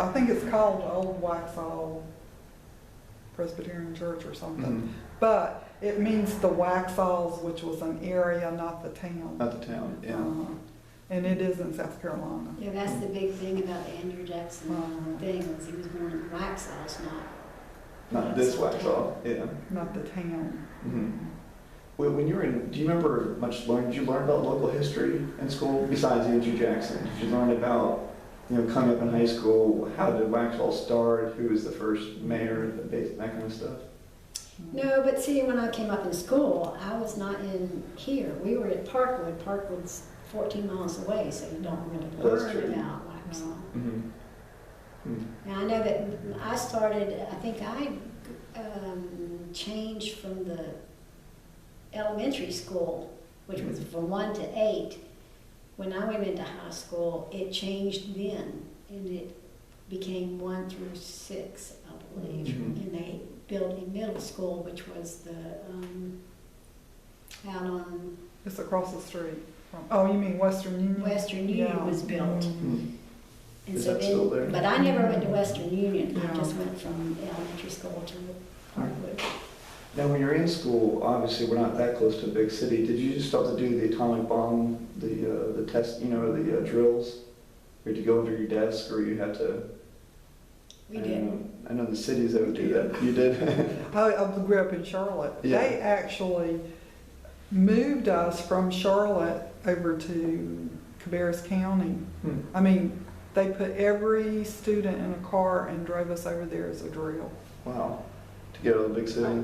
I think it's called Old Waxhaw Presbyterian Church or something. But it means the Waxhaws, which was an area, not the town. Not the town, yeah. And it is in South Carolina. Yeah, that's the big thing about the Andrew Jackson thing, was he was born in Waxhaws, Not this Waxhaw, yeah. Not the town. Well, when you were in, do you remember much learning? Did you learn about local history in school besides Andrew Jackson? Did you learn about, coming up in high school, how did Waxhaw start? Who was the first mayor? That kind of stuff. No, but see, when I came up in school, I was not in here. We were at Parkwood. Parkwood's 14 miles away, so you don't really learn about Waxhaw. Now, I know that I started, I think I changed from the elementary school, which was from 1 to 8. When I went into high school, it changed then, and it became 1 through 6, I believe. And they built a middle school, which was the out on. It's across the street. Oh, you mean Western Union? Western Union was built. And Is so that still there? but I never went to Western Union. I Yeah. just went from elementary school to Parkwood. Now, when you're in school, obviously we're not that close to a big city. Did you just start to do the atomic bomb, the test, the drills? Or did you go under your desk, or you had to? We did. I know the cities that would do that. You did? I grew up in Charlotte. Yeah. They actually moved us from Charlotte over to Cabarrus County. I mean, they put every student in a car and drove us over there as a drill. Wow. To get out of the big city.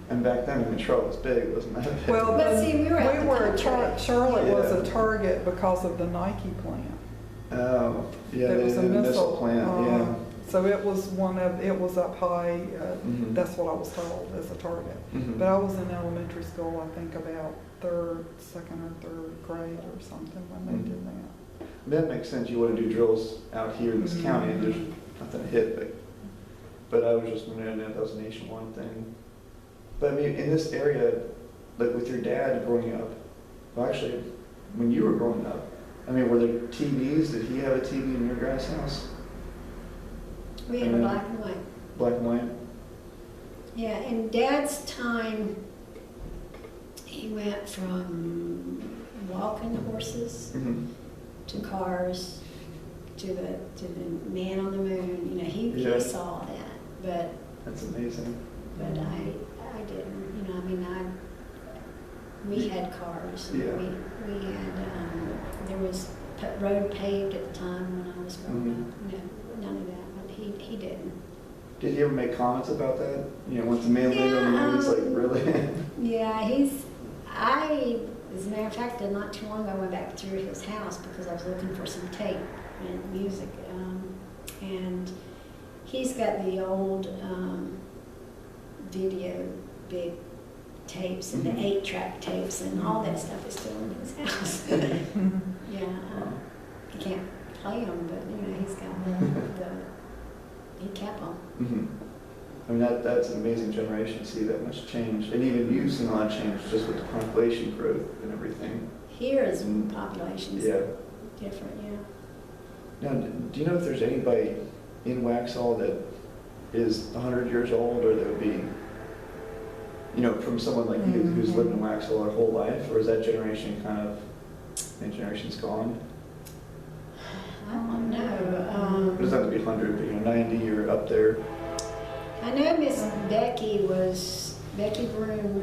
And back then, Charlotte was big, wasn't that? Well, But see, we were at the country. Charlotte was Yeah. a target because of the Nike plant. Oh, yeah, It the was a missile plant, yeah. So it was it was up high, that's what I was told, as a target. But I was in elementary school, I think about second or third grade or something when they did that. That makes sense. You want to do drills out here in this county, and there's nothing to hit, but I was just wondering if that was a nationwide thing. But I mean, in this area, like with your dad growing up, well, actually, when you were growing up, I mean, were there TVs? Did he have a TV in your guys' house? We had a black and white. Black and white? Yeah, in Dad's time, he went from walking horses to cars to the man on the moon. He saw that, but That's amazing. But I didn't. We had cars. Yeah. We had there was road paved at the time when I was growing up. No, none of that. But he didn't. Did he ever make comments about that? Once the man landed on the moon, it's like, really? Yeah, as a matter of fact, not too long ago, I went back through his house because I was looking for some tape and music. And he's got the old video big tapes and the 8-track tapes, and all that stuff is still in his house. He can't play them, but he's got he kept them. I mean, that's an amazing generation to see that much change. And even you've seen a lot of change just with the population growth and everything. Here is population's different, Now, do you know if there's anybody in Waxhaw that is 100 years old, or that would be, from someone like you who's lived in Waxhaw their whole life, or is that generation that generation's gone? I don't know. It doesn't have to be 100, but 90 or up there. I know Miss Becky Broom.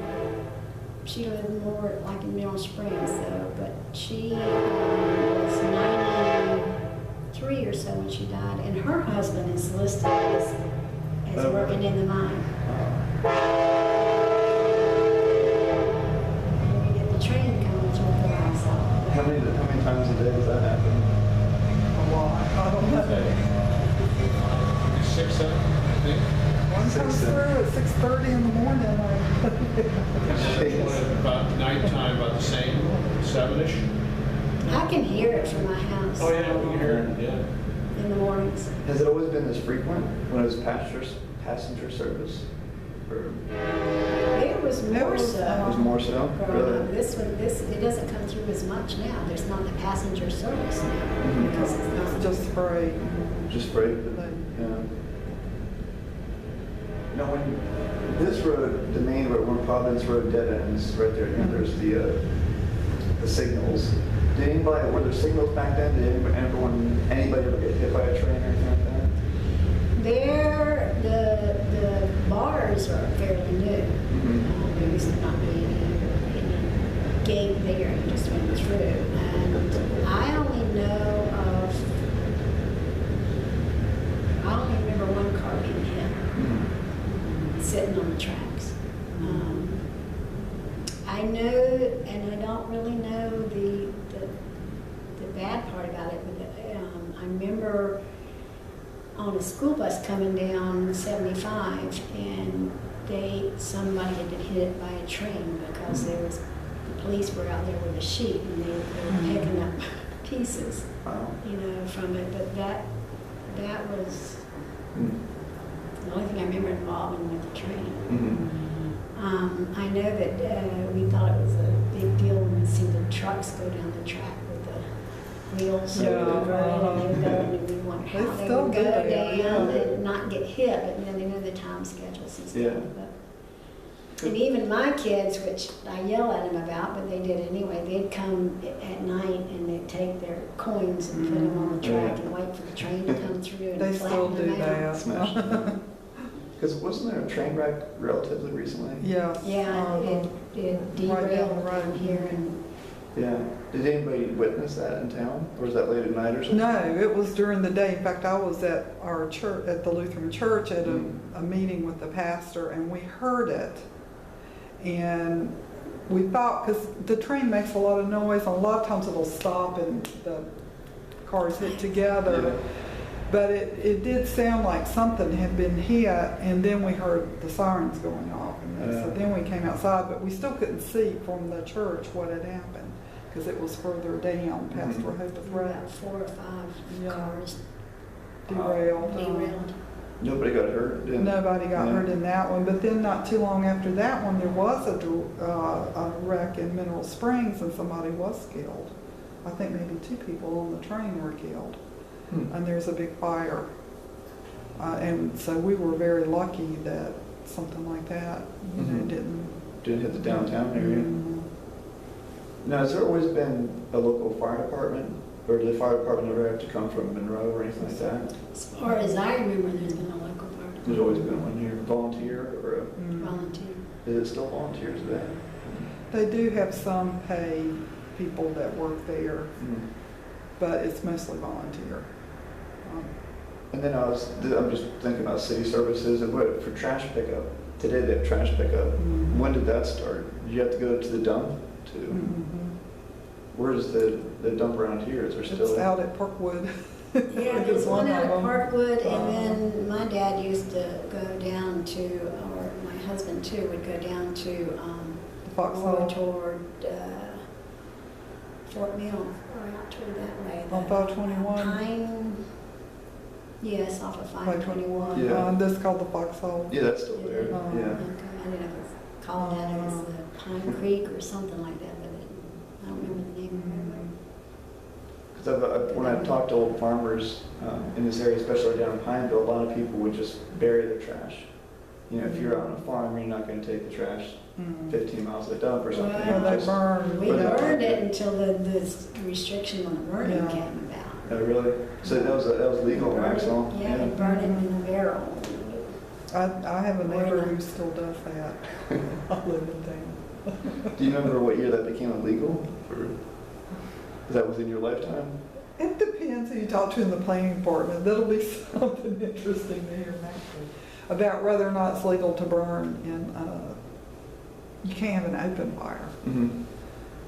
She lived more like in Mineral Springs, though, but she was 93 or so when she died, and her husband is listed as working in the mine. And we get the train coming through the Waxhaw. How many times a day does that happen? A lot. I don't know. 6, 7, I think. One comes through at 6:30 in the morning. About nighttime, about the same, 7-ish. I can hear it from my house. Oh, yeah, we can hear it, yeah. In the mornings. Has it always been this frequent when it was passenger service? Or It was more so. it was more so? Really? It doesn't come through as much now. There's not the passenger service now because it's not. It's just freight. Just break the, yeah. Now, when this road, the main road, when Providence Road dead ends, right there, and there's the signals. Did anybody, were there signals back then? Did anybody ever get hit by a train or anything like that? The bars are fairly new. There used to not be any gate there, you just went through. And I only remember one car being hit, sitting on the tracks. I know, and I don't really know the bad part about it, but I remember on a school bus coming down 75, and somebody had been hit by a train because the police were out there with a sheet and they were picking up pieces, from it. But that was the only thing I remember involving with the train. I know that we thought it was a big deal when we see the trucks go down the track with the wheels and they would go, and we wondered how they would go down and not get hit, but then they know the time schedules and stuff. Yeah. And even my kids, which I yell at them about, but they did anyway, they'd come at night and they'd take their coins and put them on the track and wait for the train to come through and They still flatten do them out. that. Smash them. Because wasn't there a train wreck relatively recently? Yes. Yeah, it right down derailed the road. down here and Yeah. Did anybody witness that in town? Or was that late at night or something? No, it was during the day. In fact, I was at our church, at the Lutheran church, at a meeting with the pastor, and we heard it. And we thought, because the train makes a lot of noise, and a lot of times it'll stop and the cars hit together. Yeah. But it did sound like something had been hit, and then we heard the sirens going off. And so then we came outside, but we still couldn't see from the church what had happened, because it was further down past Rehoboth Road. about 4 or 5 cars Derailed. derailed. Nobody got hurt? Didn't? Nobody got hurt in that one, but then not too long after that one, there was a wreck in Mineral Springs, and somebody was killed. I think maybe 2 people on the train were killed. And there's a big fire. And so we were very lucky that something like that didn't hit the downtown area. Now, has there always been a local fire department? Or did the fire department ever have to come from Monroe or anything like that? As far as I remember, there's been a local fire department. There's always been one here. Volunteer or Volunteer. is it still volunteers today? They do have some paid people that work there, but it's mostly volunteer. And then I'm just thinking about city services and what for trash pickup. Today they have trash pickup. When did that start? Did you have to go to the dump too? Where's the dump around here? Is there still? It's out at Parkwood. Yeah, there's one out at of them. Parkwood, and then my dad used to go down to, or my husband too, would go down to more Foxhole. toward Fort Mill, or out toward that way. On 521. Pine, yes, off of 521. Yeah. That's called the Foxhole. Yeah, that's still there. Okay, Yeah. I don't know if it's called that, or it's the Pine Creek or something like that, but I don't remember the name of it. Because when I've talked to old farmers in this area, especially down in Pineville, a lot of people would just bury their trash. You know, if you're on a farm, you're not going to take the trash 15 miles to the dump or something. Well, Or they Just- burn. We burned it until the restriction on the burning Yeah. came about. Oh, really? So that was legal in Maxwell? Yeah, they burn it in a barrel. I have a neighbor who still does that. I live in town. Do you remember what year that became illegal? Or is that within your lifetime? It depends who you talk to in the planning department. That'll be something interesting to hear actually about whether or not it's legal to burn in, you can't have an open fire.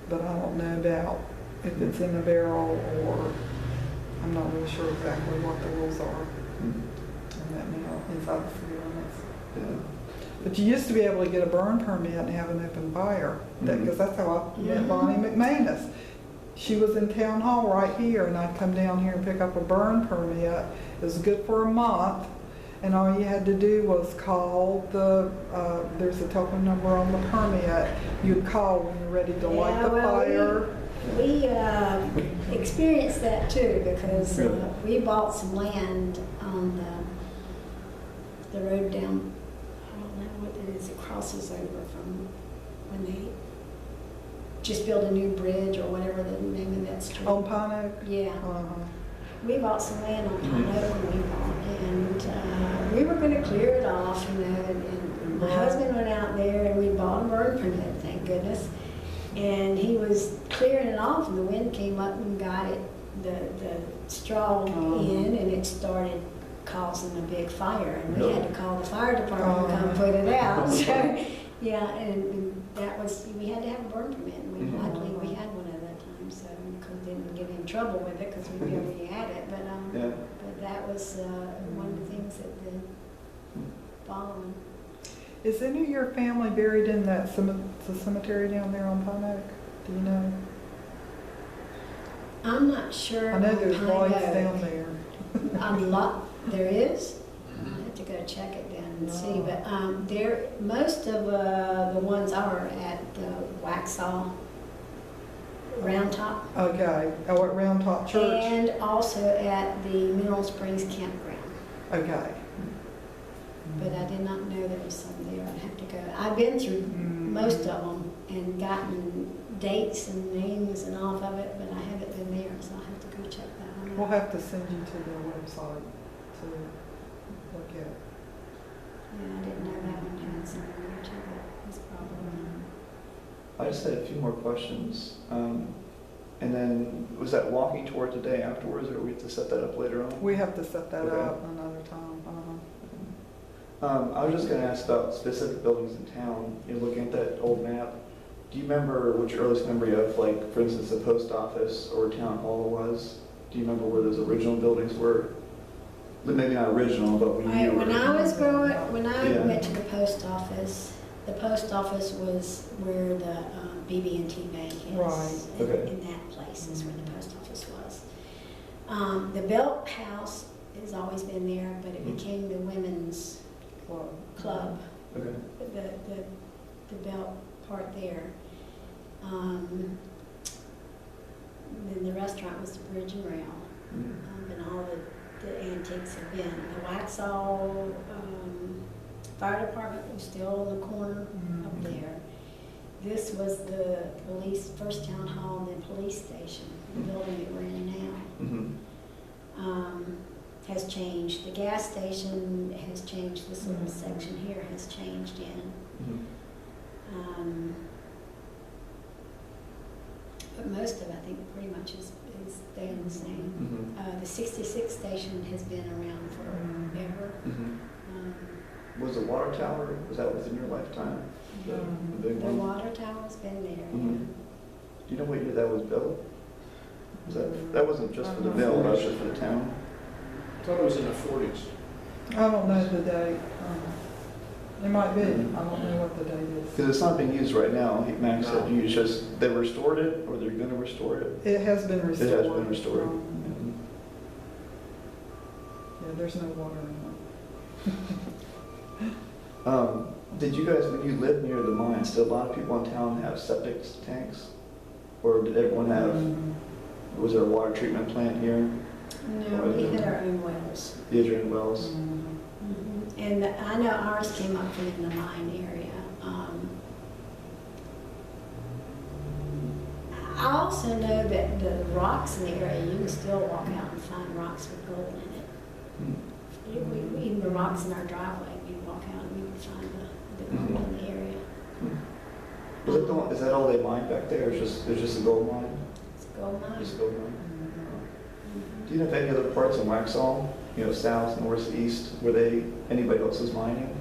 But I don't know about if it's in a barrel or, I'm not really sure exactly what the rules are. And that now inside the city limits. Yeah. But you used to be able to get a burn permit and have an open fire, because that's how I met Bonnie McManus. She was in town hall right here, and I'd come down here and pick up a burn permit. It was good for a month, and all you had to do was call there's a telephone number on the permit. You'd call when you're ready to light the fire. We experienced that too, because Really? we bought some land on the road down, I don't know what it is, it crosses over from when they just built a new bridge or whatever the name of that street. On Pine Oak? Yeah. Uh-huh. We bought some land on Pine Oak when we bought, and we were gonna clear it off, you know, and my husband went out there and we bought a burn permit, thank goodness. And he was clearing it off and the wind came up and got it, the straw in, and it started causing a big fire. And we had to call the fire department to come put it out. So, yeah, and that was, we had to have a burn permit, and luckily we had one at that time, so we didn't get in trouble with it because we already had it. But that was one of the things that the following. Is any of your family buried in that the cemetery down there on Pine Oak? Do you know? I'm not sure. I know on there's Pine voids Oak. down there. There is? I have to go check it down and see, but most of the ones are at the Waxhaw Round Top. Okay. Oh, at Round Top Church? And also at the Mineral Springs Campground. Okay. But I did not know there was some there. I'd have to go. I've been through most of them and gotten dates and names and all of it, but I haven't been there, so I'll have to go check that one out. We'll have to send you to their website to look at. Yeah, I didn't know that one had some there too, but it's probably. I just had a few more questions. And then, was that walking tour today afterwards, or we have to set that up later on? We have to set that Okay. up another time. I was just going to ask about specific buildings in town. You're looking at that old map. Do you remember what your earliest memory of, like, for instance, the post office or town hall was? Do you remember where those original buildings were? Maybe not original, but when you were... When I was growing, when I Yeah. went to the post office was where the BB&T Bank is. Right. Okay. In that place is where the post office was. The Belt House has always been there, but it became the women's club, Okay. the Belt part there. Then the restaurant was the Bridge and Rail, and all the antiques have been. The Waxhaw Fire Department was still in the corner up there. This was the police, first town hall, and then police station, the building that we're in now. Has changed. The gas station has changed. This little section here has changed in. But most of it, I think, pretty much is staying the same. The 66 station has been around forever. Was the water tower, was that within your lifetime? The big The one? water tower's been there. Do you know what year that was built? Was that wasn't just for the mill, that was just for the town? I thought it was in the 40s. I don't know the date. It might be. I don't know what the date is. Because it's not being used right now. Max said you just, they restored it, or they're going to restore it? It has been restored. It has been restored. Yeah, there's no water in it. Did you guys, when you lived near the mines, did a lot of people in town have septic tanks? Or did everyone have, was there a water treatment plant here? No, we had our own wells. You had your own wells? And I know ours came up from in the mine area. I also know that the rocks in the area, you can still walk out and find rocks with gold in it. Even the rocks in our driveway, we walk out and we can find the gold in the area. Is that all they mine back there? It's just a gold mine? It's a gold mine. Just a gold mine? Do you know of any other parts in Waxhaw, south, north, east, where anybody else is mining?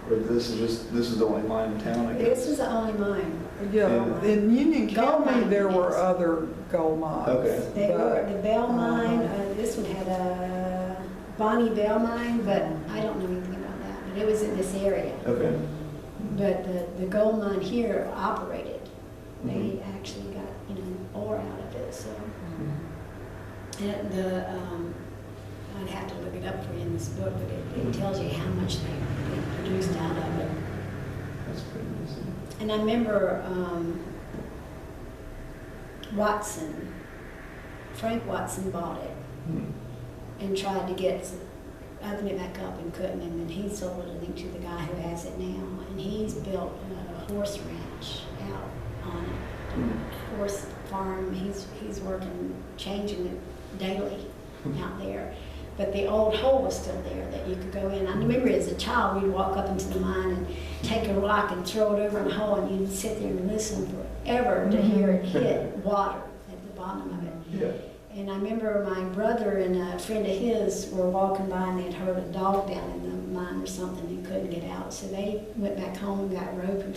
Or this is the only mine in town, I guess? This is the only mine. Yeah, in Union Gold County, mine, there were yes. other gold mines. Okay. They were the Bell mine. Uh-huh. This one had a Bonnie Bell mine, but I don't know anything about that. But it was in this area. Okay. But the gold mine here operated. They actually got ore out of it. So and I'd have to look it up for you in this book, but it tells you how much they produced out of it. That's pretty amazing. And I remember Watson, Frank Watson bought it and tried to open it back up and couldn't, and then he sold it, I think, to the guy who has it now, and he's built a horse ranch out on it, horse farm. He's working, changing it daily out there. But the old hole was still there that you could go in. I remember as a child, we'd walk up into the mine and take a rock and throw it over in the hole, and you'd sit there and listen forever to hear it hit water at the bottom of it. Yeah. And I remember my brother and a friend of his were walking by, and they'd heard a dog down in the mine or something and couldn't get out. So they went back home and got rope. And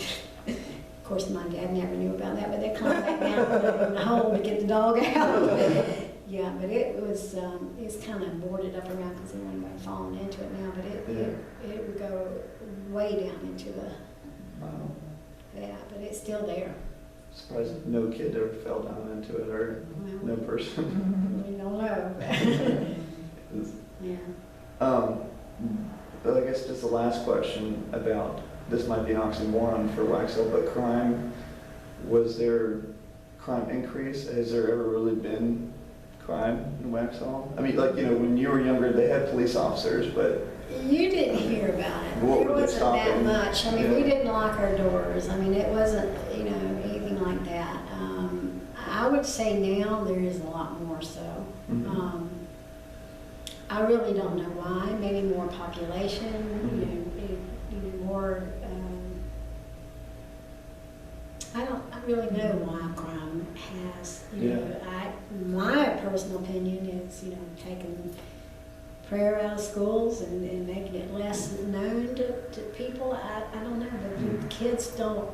of course, my dad never knew about that, but they climbed back down in the hole to get the dog out. Yeah, but it's kind of boarded up around because there wasn't anybody falling into it now, but it would go way down into the, Wow. yeah, but it's still there. Surprised no kid ever fell down into it, or no Well, person. we don't know. Yeah. But I guess just the last question about, this might be an oxymoron for Waxhaw, but crime, was there crime increase? Has there ever really been crime in Waxhaw? I mean, like, when you were younger, they had police officers, but You didn't hear about it. What There would they wasn't stop that them? much. I mean, Yeah. we didn't lock our doors. I mean, it wasn't, anything like that. I would say now there is a lot more so. Mhm. I really don't know why. Maybe more population, more. I really know why crime has. My personal opinion is, taking prayer out of schools and making it less known to people. I don't know, but the kids don't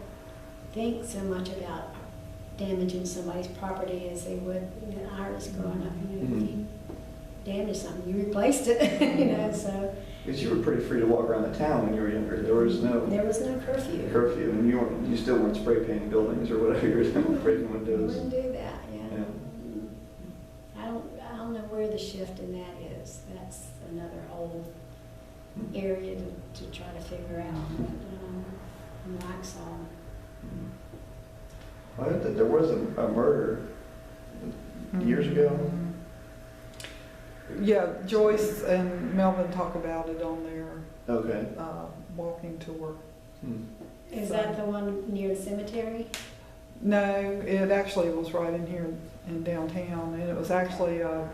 think so much about damaging somebody's property as they would ours growing up. If you damaged something, you replaced it, so. Because you were pretty free to walk around the town when you were younger. There was no curfew. curfew, and you still weren't spray painting buildings or whatever you were doing, breaking You windows. wouldn't do that, yeah. Yeah. I don't know where the shift in that is. That's another whole area to try to figure out. But, in Waxhaw. I heard that there was a murder years ago. Yeah, Joyce and Melvin talk about it on their Okay. walking tour. Is that the one near the cemetery? No, it actually was right in here in downtown, and it was actually a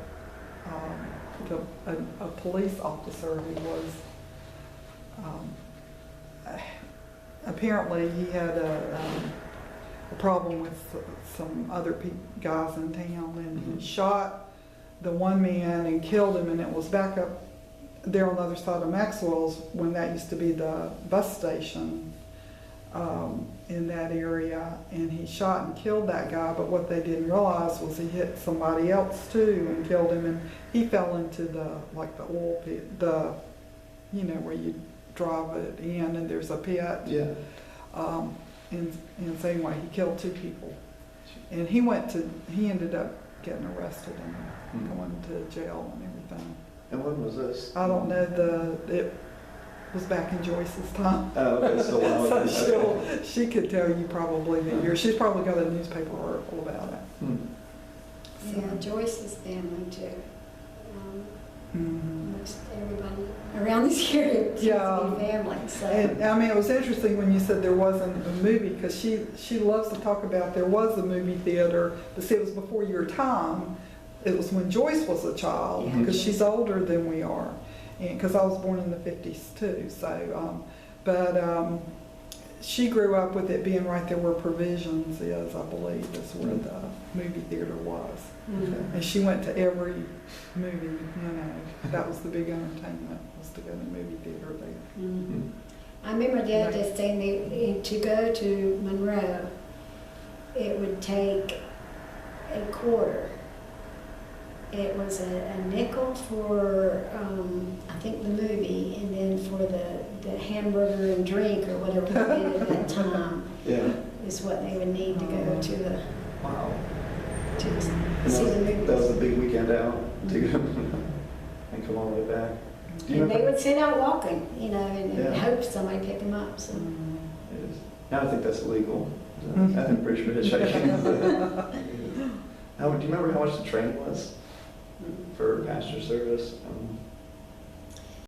police officer who was, apparently he had a problem with some other guys in town, and he shot the one man and killed him, and it was back up there on the other side of Maxwell's when that used to be the bus station in that area, and he shot and killed that guy, but what they didn't realize was he hit somebody else too and killed him, and he fell into the oil pit, where you drive it in and there's a pit. Yeah. And so anyway, he killed 2 people, and he ended up getting arrested and going to jail and everything. And when was this? I don't know, it was back in Joyce's time. Oh, okay, so wow. So she could tell you probably the year. She's probably got a newspaper article about it. Yeah, Joyce's family too. Mhm. Most everybody around this area seems to be family. So. And I mean, it was interesting when you said there wasn't a movie, because she loves to talk about there was a movie theater, but see, it was before your time. It was when Joyce was a child, Yeah. because she's older than we are, and because I was born in the 50s too. So, she grew up with it being right there where Provisions is, I believe, is where the movie theater was. Mhm. And she went to every movie, that was the big entertainment, was to go to the movie theater there. Mhm. I remember Dad just saying to go to Monroe, it would take a quarter. It was a nickel for, I think, the movie, and then for the hamburger and drink or whatever we did at that time Yeah. is what they would need to go to the Wow. to And see the movie. that was a big weekend out to go and come all the way back. Do you And they remember? would sit out walking, and Yeah. hope somebody pick them up. So. It is. Now I think that's illegal. Mhm. I think pretty sure hitchhiking. Do you remember how much the train was for passenger service?